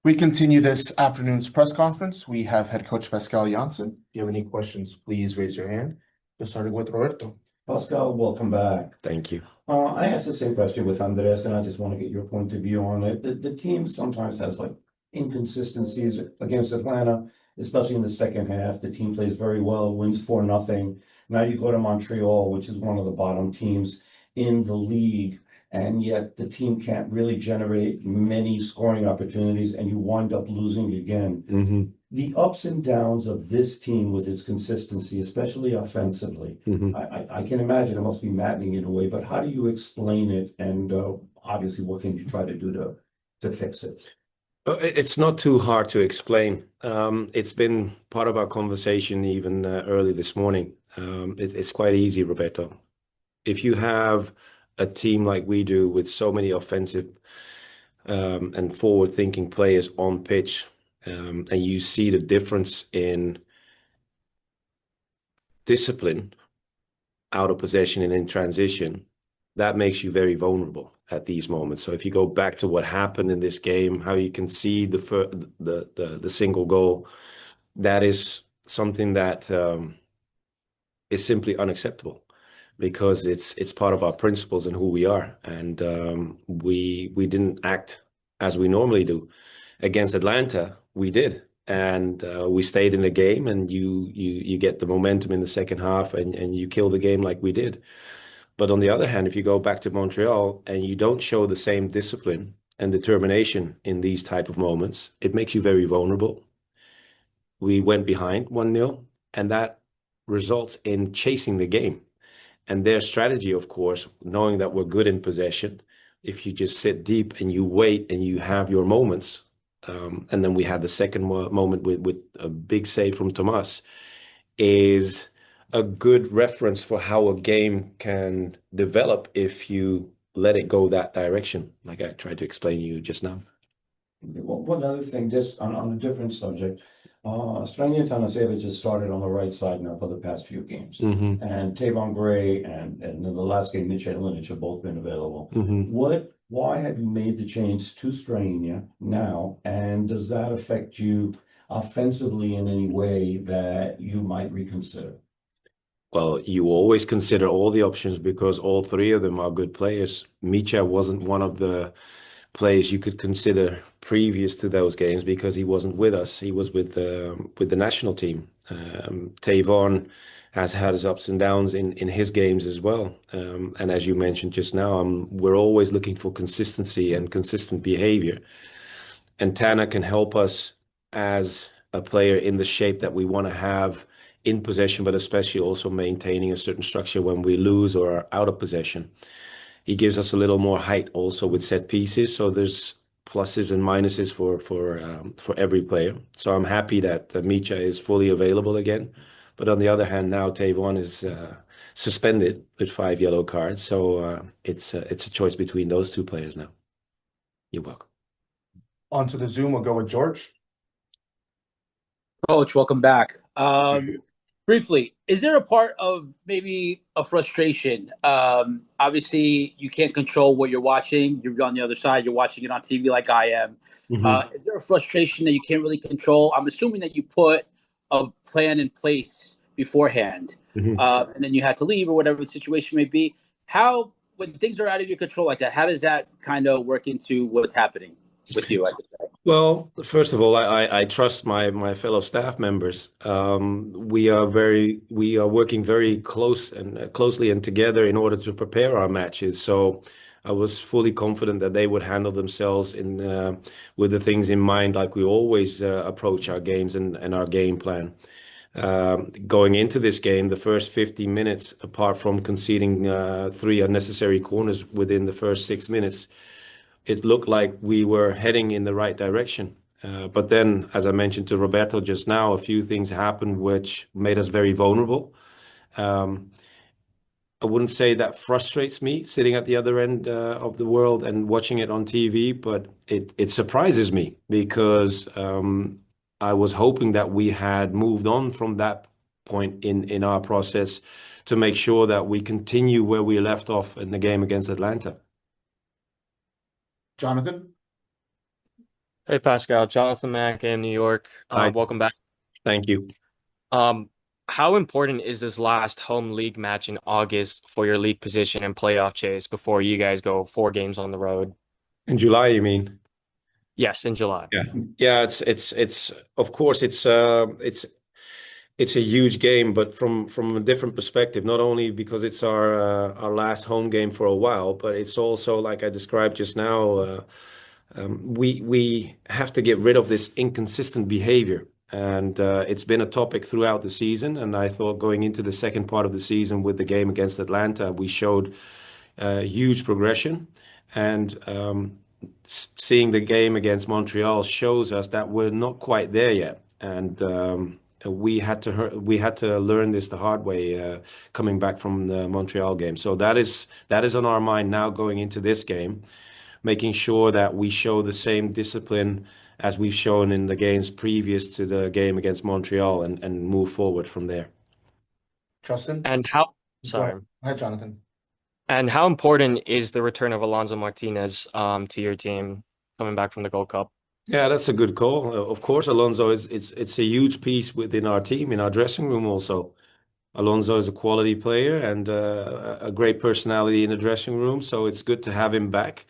We continue this afternoon's press conference. We have head coach Pascal Jansen. If you have any questions, please raise your hand. Just starting with Roberto. Pascal, welcome back. Thank you. I asked the same question with Andres, and I just want to get your point of view on it. The team sometimes has like inconsistencies against Atlanta, especially in the second half. The team plays very well, wins 4-0. Now you go to Montreal, which is one of the bottom teams in the league, and yet the team can't really generate many scoring opportunities, and you wind up losing again. The ups and downs of this team with its consistency, especially offensively, I can imagine it must be maddening in a way, but how do you explain it? And obviously, what can you try to do to fix it? It's not too hard to explain. It's been part of our conversation even early this morning. It's quite easy, Roberto. If you have a team like we do with so many offensive and forward-thinking players on pitch, and you see the difference in discipline out of possession and in transition, that makes you very vulnerable at these moments. So if you go back to what happened in this game, how you can see the single goal, that is something that is simply unacceptable, because it's part of our principles and who we are. And we didn't act as we normally do. Against Atlanta, we did. And we stayed in the game, and you get the momentum in the second half, and you kill the game like we did. But on the other hand, if you go back to Montreal and you don't show the same discipline and determination in these type of moments, it makes you very vulnerable. We went behind 1-0, and that results in chasing the game. And their strategy, of course, knowing that we're good in possession, if you just sit deep and you wait and you have your moments, and then we had the second moment with a big save from Tomas, is a good reference for how a game can develop if you let it go that direction, like I tried to explain to you just now. One other thing, just on a different subject, Stranian Tanasevic has started on the right side now for the past few games. And Tavon Gray and in the last game, Mitch and Linich have both been available. Why have you made the change to Strania now? And does that affect you offensively in any way that you might reconsider? Well, you always consider all the options because all three of them are good players. Micha wasn't one of the players you could consider previous to those games because he wasn't with us. He was with the national team. Tavon has had his ups and downs in his games as well. And as you mentioned just now, we're always looking for consistency and consistent behavior. And Tana can help us as a player in the shape that we want to have in possession, but especially also maintaining a certain structure when we lose or are out of possession. He gives us a little more height also with set pieces. So there's pluses and minuses for every player. So I'm happy that Micha is fully available again. But on the other hand, now Tavon is suspended with 5 yellow cards. So it's a choice between those two players now. You're welcome. On to the Zoom, we'll go with George. Coach, welcome back. Briefly, is there a part of maybe a frustration? Obviously, you can't control what you're watching. You're on the other side. You're watching it on TV like I am. Is there a frustration that you can't really control? I'm assuming that you put a plan in place beforehand, and then you had to leave or whatever the situation may be. How, when things are out of your control like that, how does that kind of work into what's happening with you, I could say? Well, first of all, I trust my fellow staff members. We are working very closely and together in order to prepare our matches. So I was fully confident that they would handle themselves with the things in mind, like we always approach our games and our game plan. Going into this game, the first 15 minutes, apart from conceding 3 unnecessary corners within the first 6 minutes, it looked like we were heading in the right direction. But then, as I mentioned to Roberto just now, a few things happened which made us very vulnerable. I wouldn't say that frustrates me sitting at the other end of the world and watching it on TV, but it surprises me because I was hoping that we had moved on from that point in our process to make sure that we continue where we left off in the game against Atlanta. Jonathan? Hey Pascal, Jonathan Mack in New York. Hi, Welcome back. thank you. Um, how important is this last home league match in August for your league position and playoff chase before you guys go 4 games on the road? In July, you mean? Yes, in July. Yeah. Yeah, it's of course it's a huge game, but from a different perspective, not only because it's our last home game for a while, but it's also like I described just now, we have to get rid of this inconsistent behavior. And it's been a topic throughout the season. And I thought going into the second part of the season with the game against Atlanta, we showed huge progression. And seeing the game against Montreal shows us that we're not quite there yet. And we had to learn this the hard way coming back from the Montreal game. So that is on our mind now going into this game, making sure that we show the same discipline as we've shown in the games previous to the game against Montreal and move forward from there. Justin? And how, Go sorry. ahead, Jonathan. And how important is the return of Alonso Martinez to your team coming back from the Gold Cup? Yeah, that's a good call. Of course, Alonso is it's a huge piece within our team, in our dressing room also. Alonso is a quality player and a great personality in the dressing room, so it's good to have him back.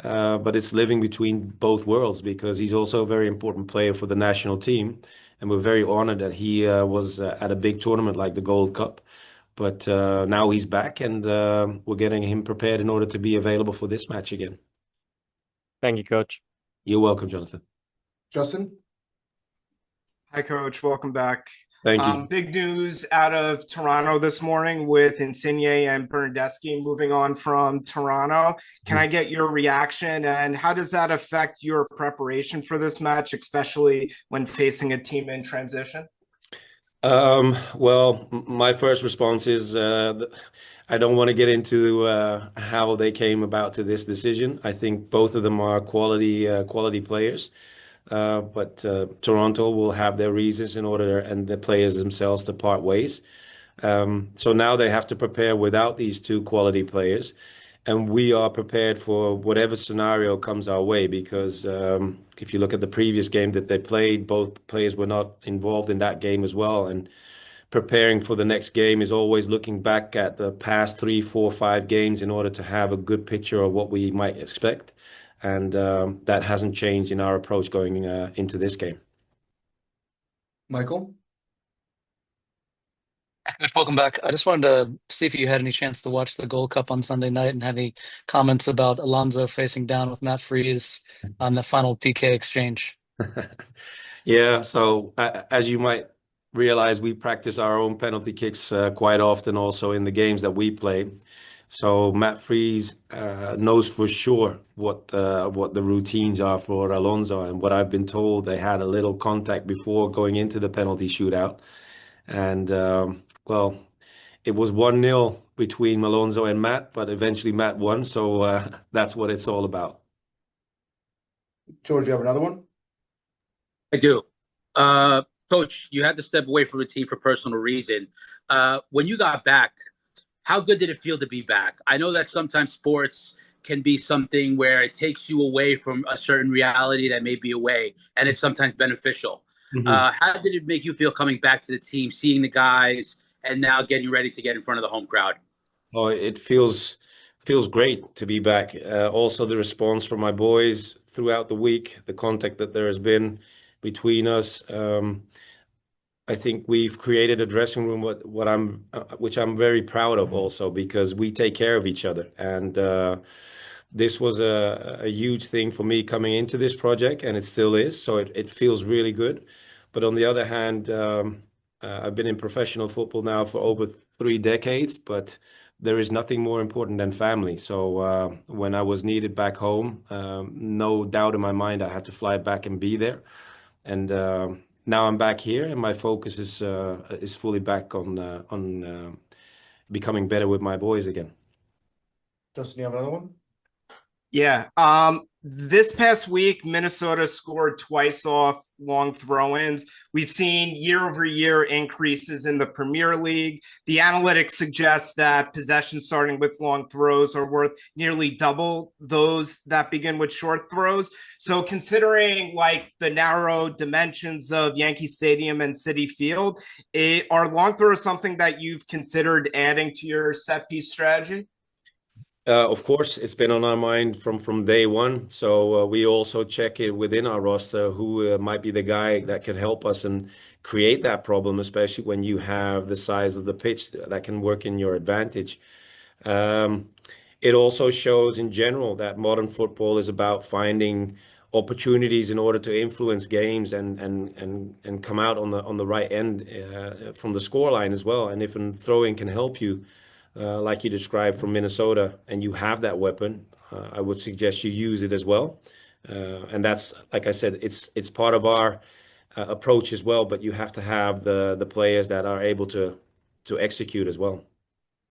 But it's living between both worlds because he's also a very important player for the national team, and we're very honored that he was at a big tournament like the Gold Cup. But now he's back, and we're getting him prepared in order to be available for this match again. Thank you, Coach. You're welcome, Jonathan. Justin? Hi, Coach. Welcome back. Thank you. Big news out of Toronto this morning with Insigne and Bernardeschi moving on from Toronto. Can I get your reaction, and how does that affect your preparation for this match, especially when facing a team in transition? Well, my first response is I don't want to get into how they came about to this decision. I think both of them are quality players. But Toronto will have their reasons in order, and the players themselves to part ways. So now they have to prepare without these two quality players, and we are prepared for whatever scenario comes our way. Because if you look at the previous game that they played, both players were not involved in that game as well. And preparing for the next game is always looking back at the past 3, 4, 5 games in order to have a good picture of what we might expect. And that hasn't changed in our approach going into this game. Michael? Coach, welcome back. I just wanted to see if you had any chance to watch the Gold Cup on Sunday night and had any comments about Alonso facing down with Matt Freese on the final PK exchange. Yeah, so as you might realize, we practice our own penalty kicks quite often also in the games that we play. So Matt Freese knows for sure what the routines are for Alonso, and what I've been told, they had a little contact before going into the penalty shootout. And well, it was 1-0 between Alonso and Matt, but eventually Matt won, so that's what it's all about. George, you have another one? I do. Coach, you had to step away from the team for personal reason. When you got back, how good did it feel to be back? I know that sometimes sports can be something where it takes you away from a certain reality that may be away, and it's sometimes beneficial. How did it make you feel coming back to the team, seeing the guys, and now getting ready to get in front of the home crowd? Oh, it feels great to be back. Also, the response from my boys throughout the week, the contact that there has been between us. I think we've created a dressing room which I'm very proud of also, because we take care of each other. And this was a huge thing for me coming into this project, and it still is. So it feels really good. But on the other hand, I've been in professional football now for over 3 decades, but there is nothing more important than family. So when I was needed back home, no doubt in my mind, I had to fly back and be there. And now I'm back here, and my focus is fully back on becoming better with my boys again. Justin, you have another one? Yeah. This past week, Minnesota scored twice off long throw-ins. We've seen year-over-year increases in the Premier League. The analytics suggest that possessions starting with long throws are worth nearly double those that begin with short throws. So considering like the narrow dimensions of Yankee Stadium and Citi Field, are long throws something that you've considered adding to your set piece strategy? Of course, it's been on our mind from day one. So we also check it within our roster who might be the guy that can help us and create that problem, especially when you have the size of the pitch that can work in your advantage. Um, it also shows in general that modern football is about finding opportunities in order to influence games and come out on the right end from the scoreline as well. And if a throw-in can help you, like you described from Minnesota, and you have that weapon, I would suggest you use it as well. And that's, like I said, it's part of our approach as well. But you have to have the players that are able to execute as well.